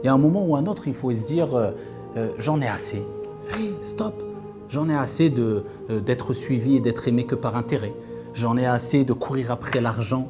y a un moment ou un autre, il faut se dire j'en ai assez. Ça y est, stop. J'en ai assez d'être suivi et d'être aimé que par intérêt. J'en ai assez de courir après l'argent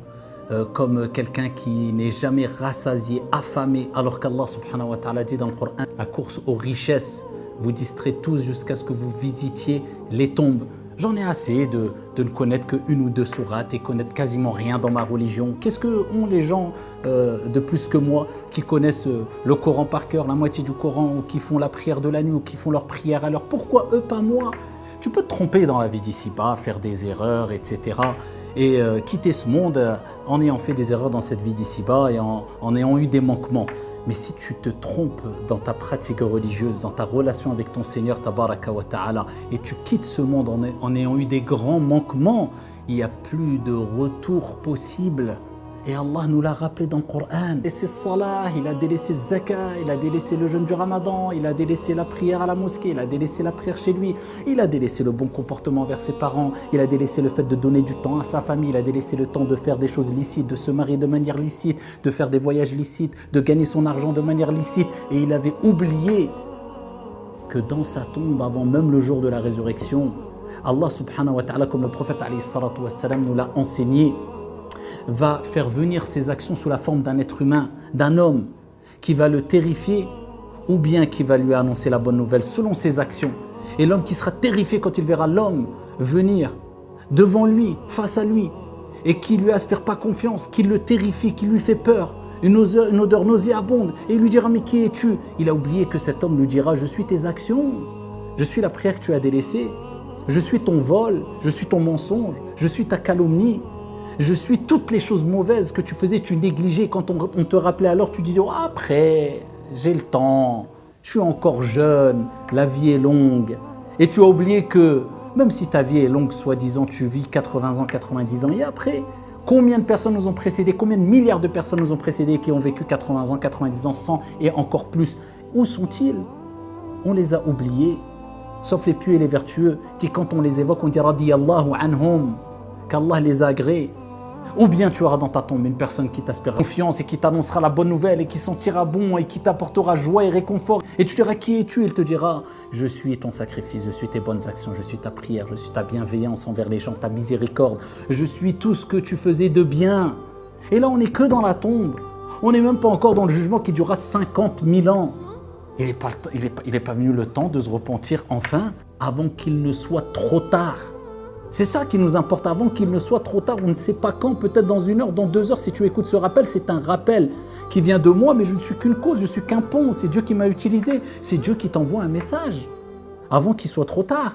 comme quelqu'un qui n'est jamais rassasié, affamé, alors qu'Allah subhanahu wa ta'ala dit dans le Coran, la course aux richesses vous distrait tous jusqu'à ce que vous visitiez les tombes. J'en ai assez de ne connaître qu'une ou deux sourates et connaître quasiment rien dans ma religion. Qu'est-ce que ont les gens de plus que moi qui connaissent le Coran par cœur, la moitié du Coran, ou qui font la prière de la nuit, ou qui font leur prière à l'heure? Pourquoi eux, pas moi? Tu peux te tromper dans la vie d'ici-bas, faire des erreurs, etc. Et quitter ce monde en ayant fait des erreurs dans cette vie d'ici-bas et en ayant eu des manquements. Mais si tu te trompes dans ta pratique religieuse, dans ta relation avec ton Seigneur, tabaraka wa ta'ala, et tu quittes ce monde en ayant eu des grands manquements, il n'y a plus de retour possible. Et Allah nous l'a rappelé dans le Coran. Il a délaissé salah, il a délaissé zakat, il a délaissé le jeûne du Ramadan, il a délaissé la prière à la mosquée, il a délaissé la prière chez lui, il a délaissé le bon comportement envers ses parents, il a délaissé le fait de donner du temps à sa famille, il a délaissé le temps de faire des choses licites, de se marier de manière licite, de faire des voyages licites, de gagner son argent de manière licite. Et il avait oublié que dans sa tombe, avant même le jour de la résurrection, Allah subhanahu wa ta'ala, comme le prophète alayhi salatu wa salam nous l'a enseigné, va faire venir ses actions sous la forme d'un être humain, d'un homme qui va le terrifier ou bien qui va lui annoncer la bonne nouvelle selon ses actions. Et l'homme qui sera terrifié quand il verra l'homme venir devant lui, face à lui, et qui ne lui aspire pas confiance, qui le terrifie, qui lui fait peur, une odeur nauséabonde, et il lui dira « mais qui es-tu » Il a oublié que cet homme lui dira « je suis tes actions, je suis la prière que tu as délaissée, je suis ton vol, je suis ton mensonge, je suis ta calomnie. Je suis toutes les choses mauvaises que tu faisais, tu négligeais. Quand on te rappelait alors, tu disais oh, « après, j'ai le temps, je suis encore jeune, la vie est longue. » Et tu as oublié que même si ta vie est longue, soi-disant, tu vis 80 ans, 90 ans. Et après, combien de personnes nous ont précédés, combien de milliards de personnes nous ont précédés qui ont vécu 80 ans, 90 ans, 100 et encore plus? Où sont-ils? On les a oubliés, sauf les pieux et les vertueux, qui quand on les évoque, on dit « radiyallahu anhum » qu'Allah les a agréés. Ou bien tu auras dans ta tombe une personne qui t'aspirera confiance et qui t'annoncera la bonne nouvelle et qui sentira bon et qui t'apportera joie et réconfort. Et tu diras qui es-tu? Il te dira je suis ton sacrifice, je suis tes bonnes actions, je suis ta prière, je suis ta bienveillance envers les gens, ta miséricorde. Je suis tout ce que tu faisais de bien. Et là on n'est que dans la tombe. On n'est même pas encore dans le jugement qui durera 50 000 ans. Il n'est pas venu le temps de se repentir enfin avant qu'il ne soit trop tard. C'est ça qui nous importe, avant qu'il ne soit trop tard. On ne sait pas quand, peut-être dans 1 heure, dans 2 heures. Si tu écoutes ce rappel, c'est un rappel qui vient de moi, mais je ne suis qu'une cause, je suis qu'un pont. C'est Dieu qui m'a utilisé, c'est Dieu qui t'envoie un message avant qu'il soit trop tard.